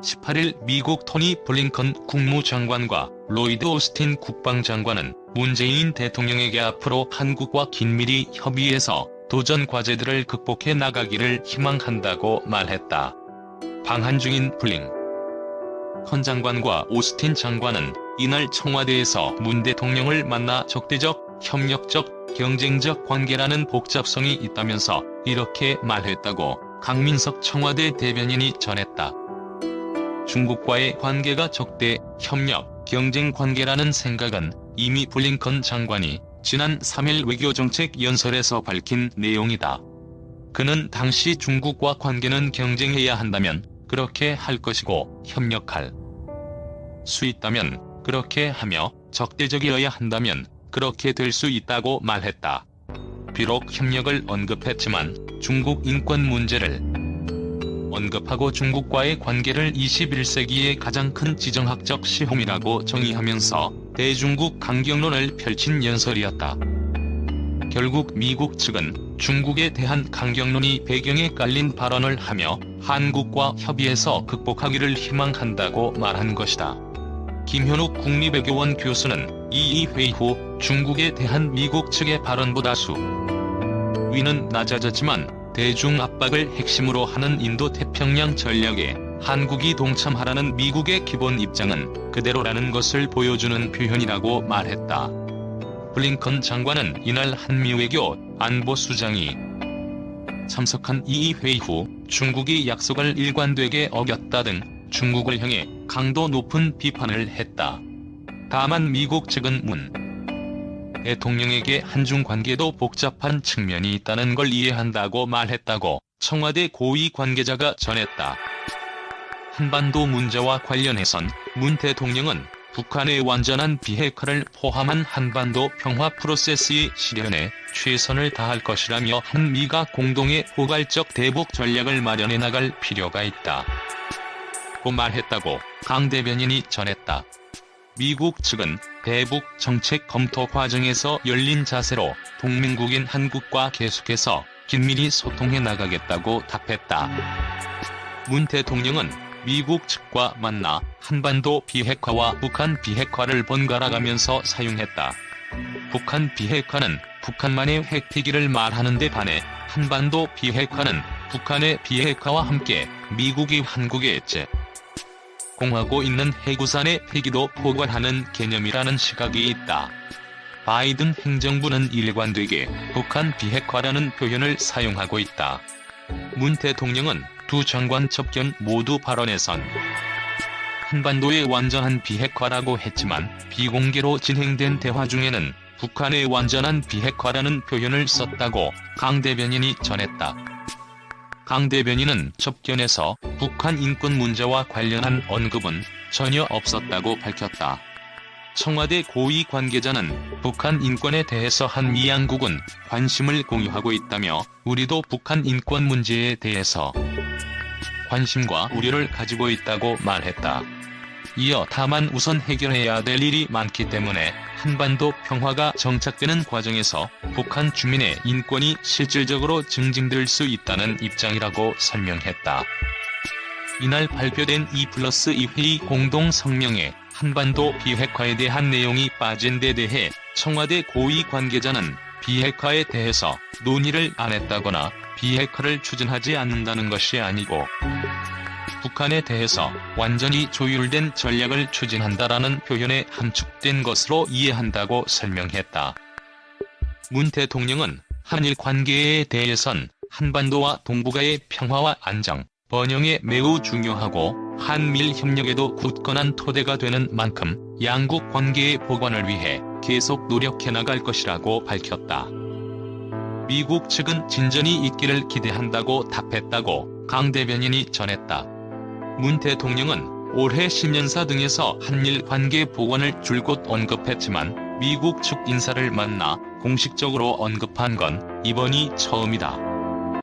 18일 미국 토니 블링컨 국무장관과 로이드 오스틴 국방장관은 문재인 대통령에게 앞으로 한국과 긴밀히 협의해서 도전 과제들을 극복해 나가기를 희망한다고 말했다. 방한 중인 블링컨 장관과 오스틴 장관은 이날 청와대에서 문 대통령을 만나 적대적, 협력적, 경쟁적 관계라는 복잡성이 있다면서 이렇게 말했다고 강민석 청와대 대변인이 전했다. 중국과의 관계가 적대, 협력, 경쟁 관계라는 생각은 이미 블링컨 장관이 지난 3일 외교정책 연설에서 밝힌 내용이다. 그는 당시 중국과 관계는 경쟁해야 한다면 그렇게 할 것이고 협력할 수 있다면 그렇게 하며 적대적이어야 한다면 그렇게 될 수 있다고 말했다. 비록 협력을 언급했지만 중국 인권 문제를 언급하고 중국과의 관계를 21세기의 가장 큰 지정학적 시험이라고 정의하면서 대중국 강경론을 펼친 연설이었다. 결국 미국 측은 중국에 대한 강경론이 배경에 깔린 발언을 하며 한국과 협의해서 극복하기를 희망한다고 말한 것이다. 김현욱 국립외교원 교수는 이 회의 후 중국에 대한 미국 측의 발언보다 수위는 낮아졌지만 대중 압박을 핵심으로 하는 인도-태평양 전략에 한국이 동참하라는 미국의 기본 입장은 그대로라는 것을 보여주는 표현이라고 말했다. 블링컨 장관은 이날 한미외교 안보수장이 참석한 이 회의 후 중국이 약속을 일관되게 어겼다 등 중국을 향해 강도 높은 비판을 했다. 다만 미국 측은 문 대통령에게 한중 관계도 복잡한 측면이 있다는 걸 이해한다고 말했다고 청와대 고위 관계자가 전했다. 한반도 문제와 관련해선 문 대통령은 북한의 완전한 비핵화를 포함한 한반도 평화 프로세스의 실현에 최선을 다할 것이라며 한미가 공동의 포괄적 대북 전략을 마련해 나갈 필요가 있다 고 말했다고 강 대변인이 전했다. 미국 측은 대북 정책 검토 과정에서 열린 자세로 동맹국인 한국과 계속해서 긴밀히 소통해 나가겠다고 답했다. 문 대통령은 미국 측과 만나 한반도 비핵화와 북한 비핵화를 번갈아가면서 사용했다. 북한 비핵화는 북한만의 핵폐기를 말하는 데 반해 한반도 비핵화는 북한의 비핵화와 함께 미국이 한국에 공하고 있는 해구산의 폐기도 포괄하는 개념이라는 시각이 있다. 바이든 행정부는 일관되게 북한 비핵화라는 표현을 사용하고 있다. 문 대통령은 두 장관 접견 모두 발언에선 한반도의 완전한 비핵화라고 했지만 비공개로 진행된 대화 중에는 북한의 완전한 비핵화라는 표현을 썼다고 강 대변인이 전했다. 강 대변인은 접견에서 북한 인권 문제와 관련한 언급은 전혀 없었다고 밝혔다. 청와대 고위 관계자는 북한 인권에 대해서 한미 양국은 관심을 공유하고 있다며 우리도 북한 인권 문제에 대해서 관심과 우려를 가지고 있다고 말했다. 이어 다만 우선 해결해야 될 일이 많기 때문에 한반도 평화가 정착되는 과정에서 북한 주민의 인권이 실질적으로 증진될 수 있다는 입장이라고 설명했다. 이날 발표된 2+2 회의 공동 성명에 한반도 비핵화에 대한 내용이 빠진 데 대해 청와대 고위 관계자는 비핵화에 대해서 논의를 안 했다거나 비핵화를 추진하지 않는다는 것이 아니고 북한에 대해서 완전히 조율된 전략을 추진한다라는 표현에 함축된 것으로 이해한다고 설명했다. 문 대통령은 한일 관계에 대해선 한반도와 동북아의 평화와 안정, 번영에 매우 중요하고 한미일 협력에도 굳건한 토대가 되는 만큼 양국 관계의 보완을 위해 계속 노력해 나갈 것이라고 밝혔다. 미국 측은 진전이 있기를 기대한다고 답했다고 강 대변인이 전했다. 문 대통령은 올해 신년사 등에서 한일 관계 보완을 줄곧 언급했지만 미국 측 인사를 만나 공식적으로 언급한 건 이번이 처음이다.